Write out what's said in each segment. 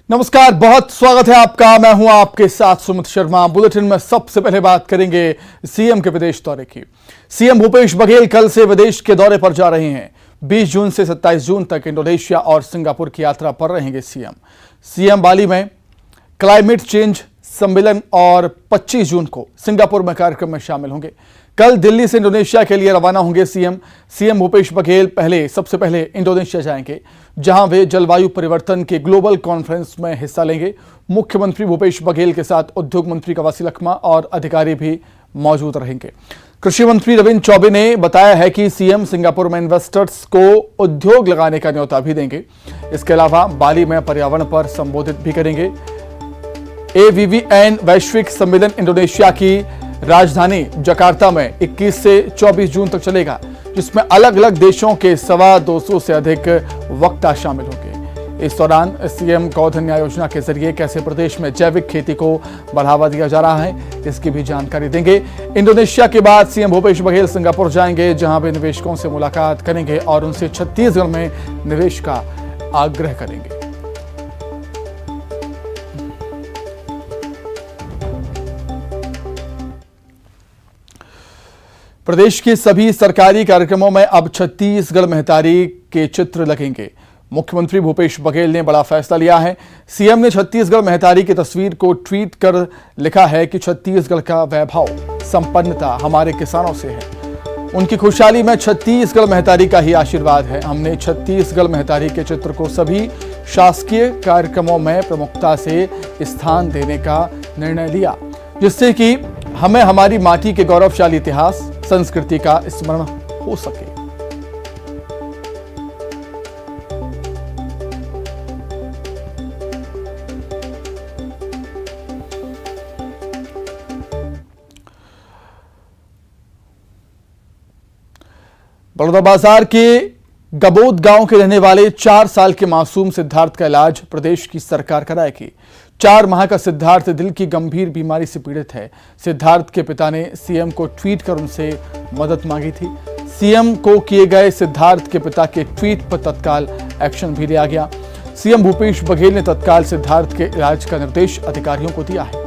नमस्कार, बहुत स्वागत है आपका। मैं हूं आपके साथ सुमित शर्मा। बुलेटिन में सबसे पहले बात करेंगे सीएम के विदेश दौरे की। सीएम भूपेश बघेल कल से विदेश के दौरे पर जा रहे हैं। 20 जून से 27 जून तक इंडोनेशिया और सिंगापुर की यात्रा पर रहेंगे सीएम बाली में क्लाइमेट चेंज सम्मेलन और 25 जून को सिंगापुर में कार्यक्रम में शामिल होंगे। कल दिल्ली से इंडोनेशिया के लिए रवाना होंगे सीएम भूपेश बघेल सबसे पहले इंडोनेशिया जाएंगे, जहां वे जलवायु परिवर्तन के ग्लोबल कॉन्फ्रेंस में हिस्सा लेंगे। मुख्यमंत्री भूपेश बघेल के साथ उद्योग मंत्री कवासी लखमा और अधिकारी भी मौजूद रहेंगे। कृषि मंत्री रविंद्र चौबे ने बताया है कि सीएम सिंगापुर में इन्वेस्टर्स को उद्योग लगाने का न्योता भी देंगे। इसके अलावा बाली में पर्यावरण पर संबोधित भी करेंगे। AVVN वैश्विक सम्मेलन इंडोनेशिया की राजधानी जकार्ता में 21 से 24 जून तक चलेगा, जिसमें अलग अलग देशों के 225 से अधिक वक्ता शामिल होंगे। इस दौरान सीएम गोधन न्याय योजना के जरिए कैसे प्रदेश में जैविक खेती को बढ़ावा दिया जा रहा है, इसकी भी जानकारी देंगे। इंडोनेशिया के बाद सीएम भूपेश बघेल सिंगापुर जाएंगे, जहां वे निवेशकों से मुलाकात करेंगे और उनसे छत्तीसगढ़ में निवेश का आग्रह करेंगे। प्रदेश के सभी सरकारी कार्यक्रमों में अब छत्तीसगढ़ महतारी के चित्र लगेंगे। मुख्यमंत्री भूपेश बघेल ने बड़ा फैसला लिया है। सीएम ने छत्तीसगढ़ महतारी की तस्वीर को ट्वीट कर लिखा है कि छत्तीसगढ़ का वैभव संपन्नता हमारे किसानों से है। उनकी खुशहाली में छत्तीसगढ़ महतारी का ही आशीर्वाद है। हमने छत्तीसगढ़ महतारी के चित्र को सभी शासकीय कार्यक्रमों में प्रमुखता से स्थान देने का निर्णय लिया, जिससे कि हमें हमारी माटी के गौरवशाली इतिहास संस्कृति का स्मरण हो सके। बलौदाबाजार के गबोद गांव के रहने वाले 4 साल के मासूम सिद्धार्थ का इलाज प्रदेश की सरकार कराएगी। 4 माह का सिद्धार्थ दिल की गंभीर बीमारी से पीड़ित है। सिद्धार्थ के पिता ने सीएम को ट्वीट कर उनसे मदद मांगी थी। सीएम को किए गए सिद्धार्थ के पिता के ट्वीट पर तत्काल एक्शन भी लिया गया। सीएम भूपेश बघेल ने तत्काल सिद्धार्थ के इलाज का निर्देश अधिकारियों को दिया है।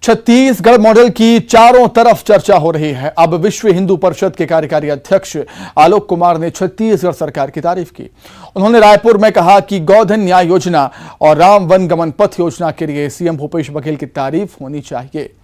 छत्तीसगढ़ मॉडल की चारों तरफ चर्चा हो रही है। अब विश्व हिंदू परिषद के कार्यकारी अध्यक्ष आलोक कुमार ने छत्तीसगढ़ सरकार की तारीफ की। उन्होंने रायपुर में कहा कि गोधन न्याय योजना और राम वन गमन पथ योजना के लिए सीएम भूपेश बघेल की तारीफ होनी चाहिए।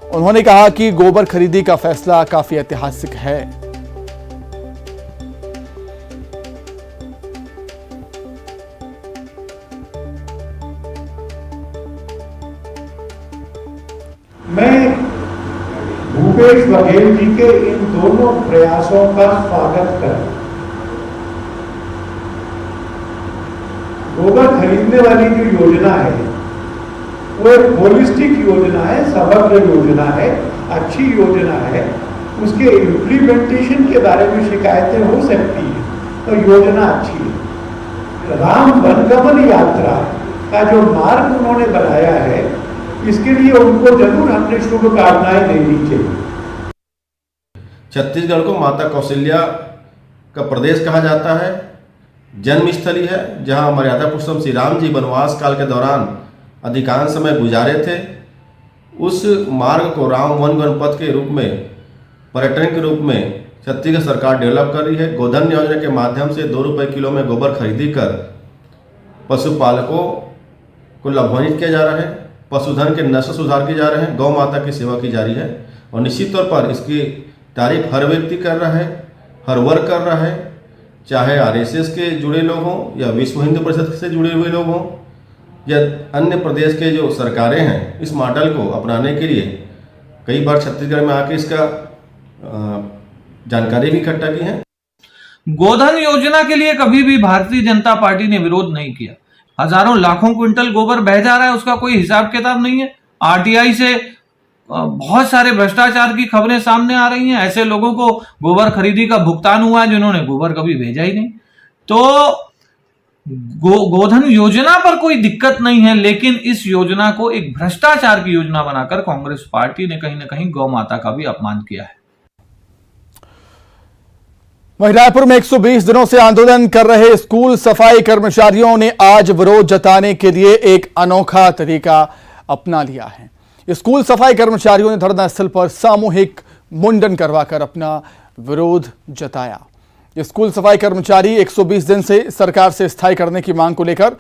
उन्होंने कहा कि गोबर खरीदी का फैसला काफी ऐतिहासिक है। मैं भूपेश बघेल जी के इन दोनों प्रयासों का स्वागत करता हूं। गोबर खरीदने वाली जो योजना है वो एक होलिस्टिक योजना है, समग्र योजना है, अच्छी योजना है। उसके इम्प्लीमेंटेशन के बारे में शिकायतें हो सकती है, तो योजना अच्छी है। राम वनगमन यात्रा का जो मार्ग उन्होंने बनाया है, इसके लिए उनको जरूर हमने शुभकामनाएं देनी चाहिए। छत्तीसगढ़ को माता कौशल्या का प्रदेश कहा जाता है, जन्मस्थली है, जहां मर्यादा पुरुषोत्तम श्री राम जी वनवास काल के दौरान अधिकांश समय गुजारे थे। उस मार्ग को राम वन गमन पथ के रूप में, पर्यटन के रूप में छत्तीसगढ़ सरकार डेवलप कर रही है। गोधन योजना के माध्यम से 2 रुपये किलो में गोबर खरीदी कर पशुपालकों को लाभान्वित किया जा रहा है। पशुधन के नस्ल सुधार किए जा रहे हैं, गौ माता की सेवा की जा रही है और निश्चित तौर पर इसकी तारीफ हर व्यक्ति कर रहा है, हर वर्ग कर रहा है, चाहे RSS के जुड़े लोग हों या विश्व हिंदू परिषद से जुड़े हुए लोग हों या अन्य प्रदेश के जो सरकारें हैं। इस मॉडल को अपनाने के लिए कई बार छत्तीसगढ़ में आके इसका जानकारी भी इकट्ठा की है। गोधन योजना के लिए कभी भी भारतीय जनता पार्टी ने विरोध नहीं किया। हजारों लाखों क्विंटल गोबर बह जा रहा है, उसका कोई हिसाब किताब नहीं है। RTI से बहुत सारे भ्रष्टाचार की खबरें सामने आ रही हैं। ऐसे लोगों को गोबर खरीदी का भुगतान हुआ है जिन्होंने गोबर कभी भेजा ही नहीं। तो गोधन योजना पर कोई दिक्कत नहीं है, लेकिन इस योजना को एक भ्रष्टाचार की योजना बनाकर कांग्रेस पार्टी ने कहीं ना कहीं गौ माता का भी अपमान किया है। वहीं रायपुर में 120 दिनों से आंदोलन कर रहे स्कूल सफाई कर्मचारियों ने आज विरोध जताने के लिए एक अनोखा तरीका अपना लिया है। स्कूल सफाई कर्मचारियों ने धरना स्थल पर सामूहिक मुंडन करवाकर अपना विरोध जताया। स्कूल सफाई कर्मचारी 120 दिन से सरकार से स्थायी करने की मांग को लेकर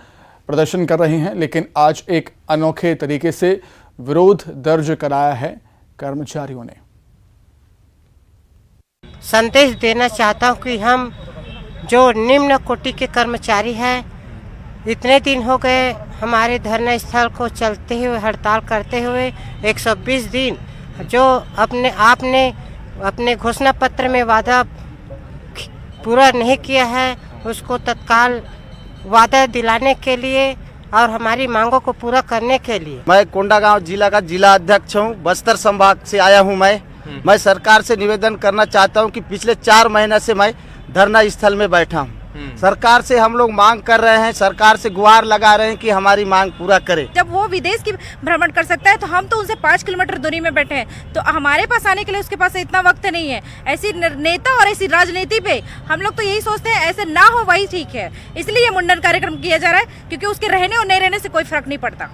प्रदर्शन कर रहे हैं, लेकिन आज एक अनोखे तरीके से विरोध दर्ज कराया है कर्मचारियों ने। संदेश देना चाहता हूं कि हम जो निम्न कोटि के कर्मचारी हैं, इतने दिन हो गए हमारे धरना स्थल को चलते हुए, हड़ताल करते हुए 120 दिन जो आपने अपने घोषणा पत्र में वादा पूरा नहीं किया है, उसको तत्काल वादा दिलाने के लिए और हमारी मांगों को पूरा करने के लिए। मैं कोंडागांव जिला का जिला अध्यक्ष हूं, बस्तर संभाग से आया हूं। मैं सरकार से निवेदन करना चाहता हूं कि पिछले 4 महीने से मैं धरना स्थल में बैठा हूं। सरकार से हम लोग मांग कर रहे हैं, सरकार से गुहार लगा रहे हैं कि हमारी मांग पूरा करे। जब वो विदेश की भ्रमण कर सकता है तो हम तो उनसे 5 किलोमीटर दूरी में बैठे हैं, तो हमारे पास आने के लिए उसके पास इतना वक्त नहीं है। ऐसी नेता और ऐसी राजनीति पे हम लोग तो यही सोचते हैं ऐसे ना हो वही ठीक है, इसलिए ये मुंडन कार्यक्रम किया जा रहा है, क्योंकि उसके रहने और नहीं रहने से कोई फर्क नहीं पड़ता।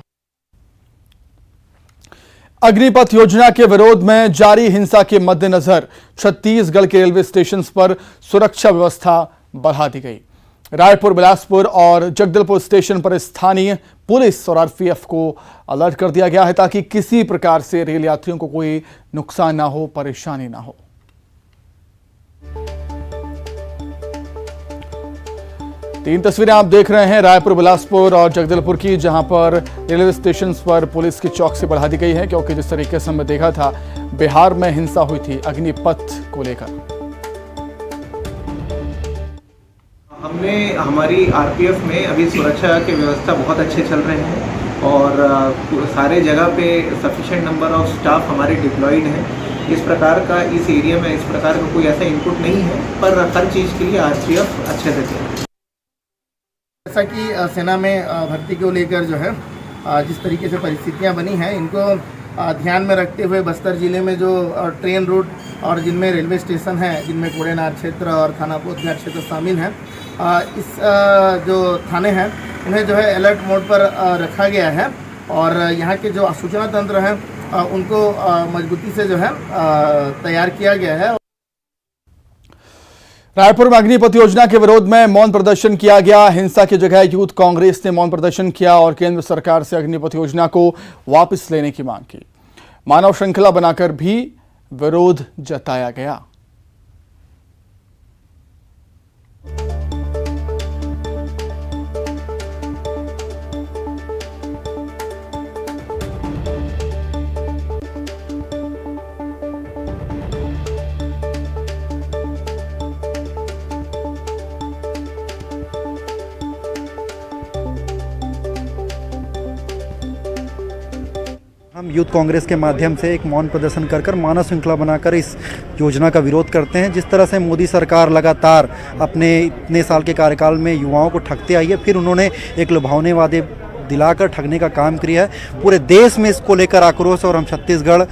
अग्निपथ योजना के विरोध में जारी हिंसा के मद्देनजर छत्तीसगढ़ के रेलवे स्टेशन पर सुरक्षा व्यवस्था बढ़ा दी गई। रायपुर, बिलासपुर और जगदलपुर स्टेशन पर स्थानीय पुलिस और आरपीएफ को अलर्ट कर दिया गया है ताकि किसी प्रकार से रेल यात्रियों को कोई नुकसान ना हो, परेशानी ना हो। तीन तस्वीरें आप देख रहे हैं रायपुर, बिलासपुर और जगदलपुर की, जहां पर रेलवे स्टेशन पर पुलिस की चौकसी बढ़ा दी गई है, क्योंकि जिस तरीके से हमने देखा था बिहार में हिंसा हुई थी अग्निपथ को लेकर। हमने हमारी आरपीएफ में अभी सुरक्षा के व्यवस्था बहुत अच्छे चल रहे हैं और सारे जगह पे सफिशिएंट नंबर ऑफ स्टाफ हमारे डिप्लॉयड हैं। इस प्रकार का इस एरिया में इस प्रकार का कोई ऐसा इनपुट नहीं है, पर हर चीज़ के लिए आरपीएफ अच्छे से चल। जैसा कि सेना में भर्ती को लेकर जो है जिस तरीके से परिस्थितियां बनी हैं, इनको ध्यान में रखते हुए बस्तर जिले में जो ट्रेन रूट और जिनमें रेलवे स्टेशन हैं, जिनमें कोडेनार क्षेत्र और थाना बोधगया क्षेत्र शामिल हैं, इस जो थाने हैं उन्हें जो है अलर्ट मोड पर रखा गया है और यहाँ के जो सूचना तंत्र हैं उनको मजबूती से जो है तैयार किया गया है। रायपुर में अग्निपथ योजना के विरोध में मौन प्रदर्शन किया गया। हिंसा की जगह यूथ कांग्रेस ने मौन प्रदर्शन किया और केंद्र सरकार से अग्निपथ योजना को वापस लेने की मांग की। मानव श्रृंखला बनाकर भी विरोध जताया गया। हम यूथ कांग्रेस के माध्यम से एक मौन प्रदर्शन कर मानव श्रृंखला बनाकर इस योजना का विरोध करते हैं। जिस तरह से मोदी सरकार लगातार अपने इतने साल के कार्यकाल में युवाओं को ठगते आई है, फिर उन्होंने एक लुभावने वादे दिलाकर ठगने का काम किया है। पूरे देश में इसको लेकर आक्रोश और हम छत्तीसगढ़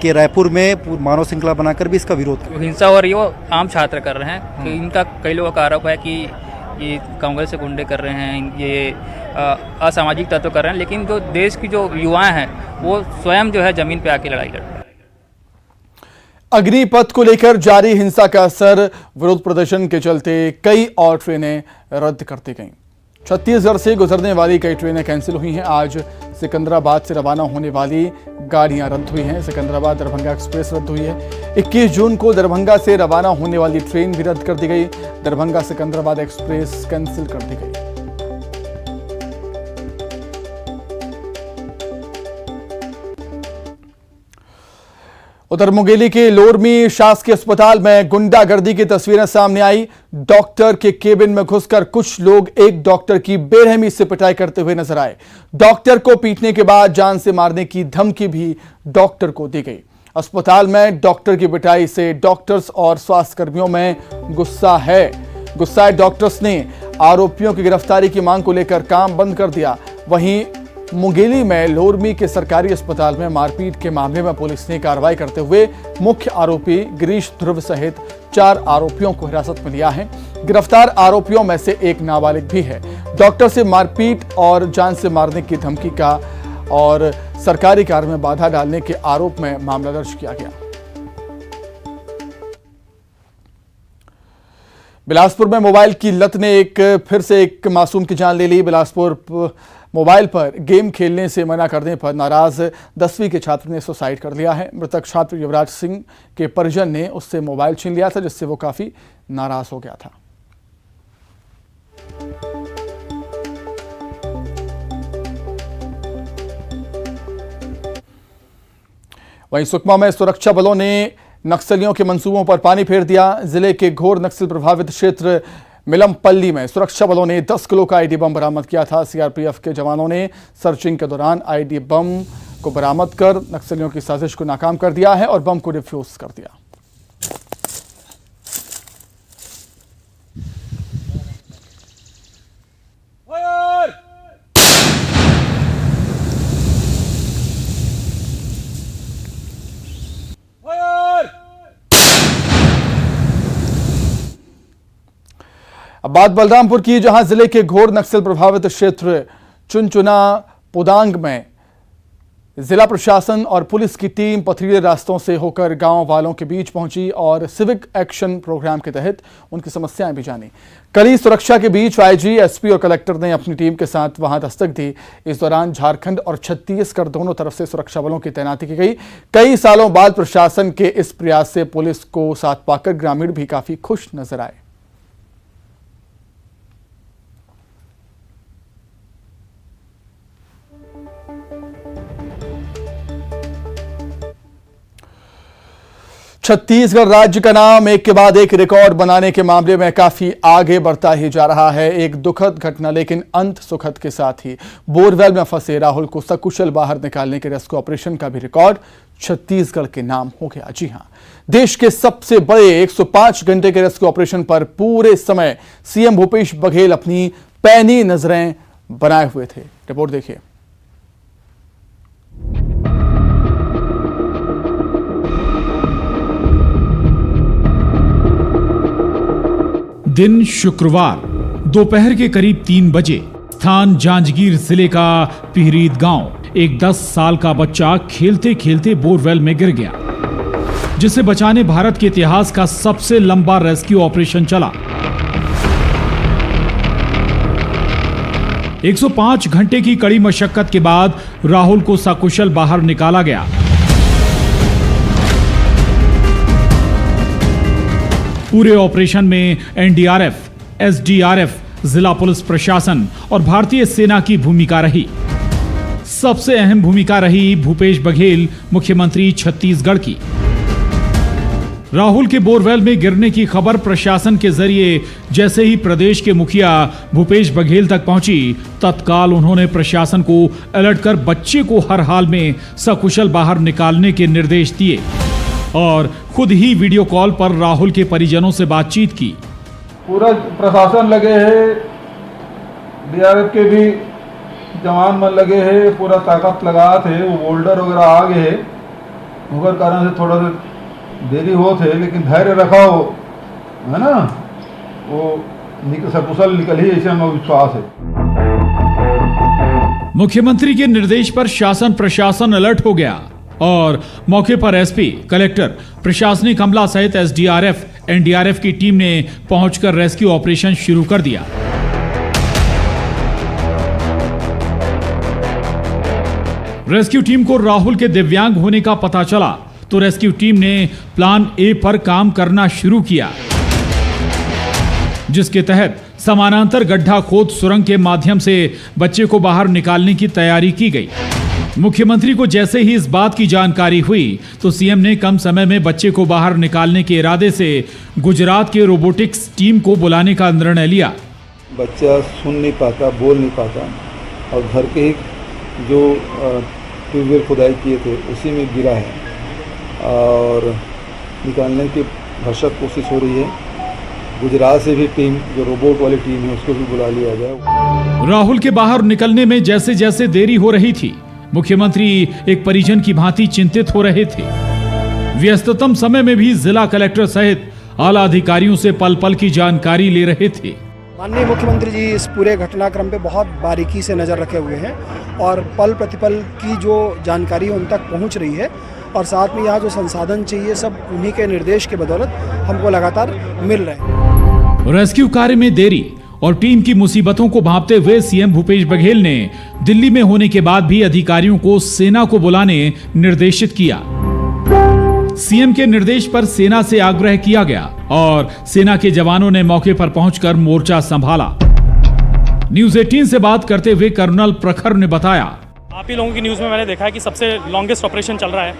के रायपुर में मानव श्रृंखला बनाकर भी इसका विरोध। हिंसा हो रही है वो आम छात्र कर रहे हैं कि इनका कई लोगों का आरोप है कि ये कांग्रेस से गुंडे कर रहे हैं, ये असामाजिक तत्व कर रहे हैं, लेकिन जो देश की जो युवाएं हैं वो स्वयं जो है जमीन पे आके लड़ाई लड़ रहे हैं। अग्निपथ को लेकर जारी हिंसा का असर, विरोध प्रदर्शन के चलते कई और ट्रेनें रद्द कर दी गईं। छत्तीसगढ़ से गुजरने वाली कई ट्रेनें कैंसिल हुई हैं। आज सिकंदराबाद से रवाना होने वाली गाड़ियां रद्द हुई हैं। सिकंदराबाद दरभंगा एक्सप्रेस रद्द हुई है। 21 जून को दरभंगा से रवाना होने वाली ट्रेन भी रद्द कर दी गई। दरभंगा सिकंदराबाद एक्सप्रेस कैंसिल कर दी गई। उधर मुंगेली के लोरमी शासकीय अस्पताल में गुंडागर्दी की तस्वीरें सामने आई। डॉक्टर के केबिन में घुसकर कुछ लोग एक डॉक्टर की बेरहमी से पिटाई करते हुए नजर आए। डॉक्टर को पीटने के बाद जान से मारने की धमकी भी डॉक्टर को दी गई। अस्पताल में डॉक्टर की पिटाई से डॉक्टर्स और स्वास्थ्य कर्मियों में गुस्साए डॉक्टर्स ने आरोपियों की गिरफ्तारी की मांग को लेकर काम बंद कर दिया। वहीं मुंगेली में लोरमी के सरकारी अस्पताल में मारपीट के मामले में पुलिस ने कार्रवाई करते हुए मुख्य आरोपी गिरीश ध्रुव सहित 4 आरोपियों को हिरासत में लिया है। गिरफ्तार आरोपियों में से एक नाबालिग भी है। डॉक्टर से मारपीट और जान से मारने की धमकी का और सरकारी कार्य में बाधा डालने के आरोप में मामला दर्ज किया गया। बिलासपुर में मोबाइल की लत ने फिर से एक मासूम की जान ले ली। बिलासपुर मोबाइल पर गेम खेलने से मना करने पर नाराज 10वीं के छात्र ने सुसाइड कर लिया है। मृतक छात्र युवराज सिंह के परिजन ने उससे मोबाइल छीन लिया था, जिससे वो काफी नाराज हो गया था। वहीं सुकमा में सुरक्षा बलों ने नक्सलियों के मंसूबों पर पानी फेर दिया। जिले के घोर नक्सल प्रभावित क्षेत्र मिलमपल्ली में सुरक्षा बलों ने 10 किलो का आईडी बम बरामद किया था। सीआरपीएफ के जवानों ने सर्चिंग के दौरान आईडी बम को बरामद कर नक्सलियों की साजिश को नाकाम कर दिया है और बम को डिफ्यूज कर दिया। अब बात बलरामपुर की, जहां जिले के घोर नक्सल प्रभावित क्षेत्र चुनचुना पुदांग में जिला प्रशासन और पुलिस की टीम पथरीले रास्तों से होकर गांव वालों के बीच पहुंची और सिविक एक्शन प्रोग्राम के तहत उनकी समस्याएं भी जानी। कड़ी सुरक्षा के बीच आईजी, एसपी और कलेक्टर ने अपनी टीम के साथ वहां दस्तक दी। इस दौरान झारखंड और छत्तीसगढ़ दोनों तरफ से सुरक्षा बलों की तैनाती की गई। कई सालों बाद प्रशासन के इस प्रयास से पुलिस को साथ पाकर ग्रामीण भी काफी खुश नजर आए। छत्तीसगढ़ राज्य का नाम एक के बाद एक रिकॉर्ड बनाने के मामले में काफी आगे बढ़ता ही जा रहा है। एक दुखद घटना लेकिन अंत सुखद के साथ ही बोरवेल में फंसे राहुल को सकुशल बाहर निकालने के रेस्क्यू ऑपरेशन का भी रिकॉर्ड छत्तीसगढ़ के नाम हो गया। जी हां, देश के सबसे बड़े 105 घंटे के रेस्क्यू ऑपरेशन पर पूरे समय सीएम भूपेश बघेल अपनी पैनी नजरें बनाए हुए थे। रिपोर्ट देखिए। दिन शुक्रवार दोपहर के करीब 3 बजे, स्थान जांजगीर जिले का पिहरीद गांव। एक 10 साल का बच्चा खेलते खेलते बोरवेल में गिर गया, जिसे बचाने भारत के इतिहास का सबसे लंबा रेस्क्यू ऑपरेशन चला। 105 घंटे की कड़ी मशक्कत के बाद राहुल को सकुशल बाहर निकाला गया। पूरे ऑपरेशन में एनडीआरएफ, एसडीआरएफ, जिला पुलिस प्रशासन और भारतीय सेना की भूमिका रही। सबसे अहम भूमिका रही भूपेश बघेल, मुख्यमंत्री छत्तीसगढ़ की। राहुल के बोरवेल में गिरने की खबर प्रशासन के जरिए जैसे ही प्रदेश के मुखिया भूपेश बघेल तक पहुंची, तत्काल उन्होंने प्रशासन को अलर्ट कर बच्चे को हर हाल में सकुशल बाहर निकालने के निर्देश दिए और खुद ही वीडियो कॉल पर राहुल के परिजनों से बातचीत की। पूरा प्रशासन लगे है, डीआरएफ के भी जवान मन लगे है, पूरा ताकत लगा थे। वो बोल्डर वगैरह आ गए है, मगर कारण से थोड़ा सा देरी हो थे, लेकिन धैर्य रखा हो, है ना, वो सकुशल निकल ही, ऐसे हमें विश्वास है। मुख्यमंत्री के निर्देश पर शासन प्रशासन अलर्ट हो गया और मौके पर एसपी, कलेक्टर, प्रशासनिक अमला सहित एसडीआरएफ, एनडीआरएफ की टीम ने पहुंचकर रेस्क्यू ऑपरेशन शुरू कर दिया। रेस्क्यू टीम को राहुल के दिव्यांग होने का पता चला तो रेस्क्यू टीम ने प्लान ए पर काम करना शुरू किया, जिसके तहत समानांतर गड्ढा खोद सुरंग के माध्यम से बच्चे को बाहर निकालने की तैयारी की गई। मुख्यमंत्री को जैसे ही इस बात की जानकारी हुई तो सीएम ने कम समय में बच्चे को बाहर निकालने के इरादे से गुजरात के रोबोटिक्स टीम को बुलाने का निर्णय लिया। बच्चा सुन नहीं पाता, बोल नहीं पाता और घर के ही जो ट्यूबवेल खुदाई किए थे उसी में गिरा है और निकालने की भरसक कोशिश हो रही है। गुजरात से भी टीम, जो रोबोट वाली टीम है, उसको भी बुला लिया गया। राहुल के बाहर निकलने में जैसे जैसे देरी हो रही थी, मुख्यमंत्री एक परिजन की भांति चिंतित हो रहे थे। व्यस्ततम समय में भी जिला कलेक्टर सहित आला अधिकारियों से पल पल की जानकारी ले रहे थे। माननीय मुख्यमंत्री जी इस पूरे घटनाक्रम पे बहुत बारीकी से नज़र रखे हुए हैं और पल प्रतिपल की जो जानकारी उन तक पहुंच रही है और साथ में यहाँ जो संसाधन चाहिए सब उन्हीं के निर्देश के बदौलत हमको लगातार मिल रहे हैं। रेस्क्यू कार्य में देरी और टीम की मुसीबतों को भांपते हुए सीएम भूपेश बघेल ने दिल्ली में होने के बाद भी अधिकारियों को सेना को बुलाने निर्देशित किया। सीएम के निर्देश पर सेना से आग्रह किया गया और सेना के जवानों ने मौके पर पहुंचकर मोर्चा संभाला। न्यूज 18 से बात करते हुए कर्नल प्रखर ने बताया, आप ही लोगों की न्यूज़ में मैंने देखा है कि सबसे लॉन्गेस्ट ऑपरेशन चल रहा है।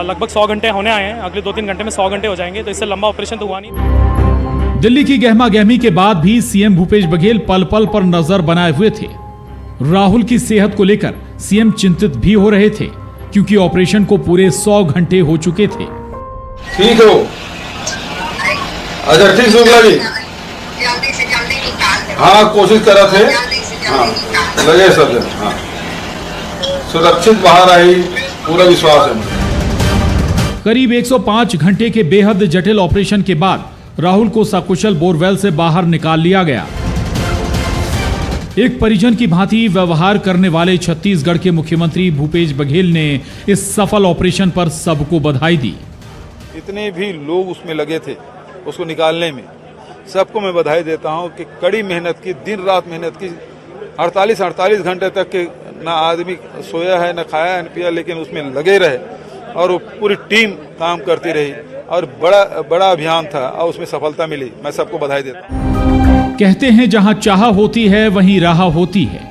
लगभग 100 घंटे होने आए हैं, अगले 2-3 घंटे में 100 घंटे हो जाएंगे, तो इससे लंबा ऑपरेशन तो हुआ नहीं। दिल्ली की गहमा गहमी के बाद भी सीएम भूपेश बघेल पल पल पर नजर बनाए हुए थे। राहुल की सेहत को लेकर सीएम चिंतित भी हो रहे थे क्योंकि ऑपरेशन को पूरे 100 घंटे हो चुके थे। ठीक हो? अच्छा, ठीक शुक्ला जी। हाँ, कोशिश कर रहे थे। हाँ, लगे सब जन। हाँ, सुरक्षित बाहर आई, पूरा विश्वास है मुझे। करीब 105 घंटे के बेहद जटिल ऑपरेशन के बाद राहुल को सकुशल बोरवेल से बाहर निकाल लिया गया। एक परिजन की भांति व्यवहार करने वाले छत्तीसगढ़ के मुख्यमंत्री भूपेश बघेल ने इस सफल ऑपरेशन पर सबको बधाई दी। इतने भी लोग उसमें लगे थे उसको निकालने में, सबको मैं बधाई देता हूं कि कड़ी मेहनत की, दिन रात मेहनत की। 48 घंटे तक के ना आदमी सोया है, ना खाया है, ना पिया, लेकिन उसमें लगे रहे और वो पूरी टीम काम करती रही और बड़ा अभियान था और उसमें सफलता मिली। मैं सबको बधाई देता हूं। कहते हैं जहां चाह होती है वहीं राह होती है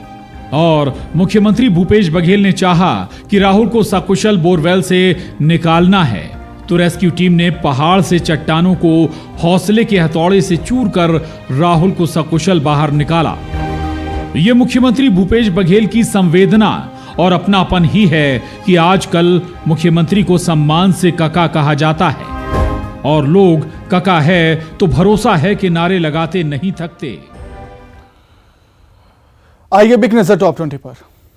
और मुख्यमंत्री भूपेश बघेल ने चाहा कि राहुल को सकुशल बोरवेल से निकालना है तो रेस्क्यू टीम ने पहाड़ से चट्टानों को हौसले के हथौड़े से चूर कर राहुल को सकुशल बाहर निकाला। ये मुख्यमंत्री भूपेश बघेल की संवेदना और अपनापन ही है कि आजकल मुख्यमंत्री को सम्मान से काका कहा जाता है और लोग काका है तो भरोसा है कि नारे लगाते नहीं थकते। आइए बिक नजर टॉप 20 पर।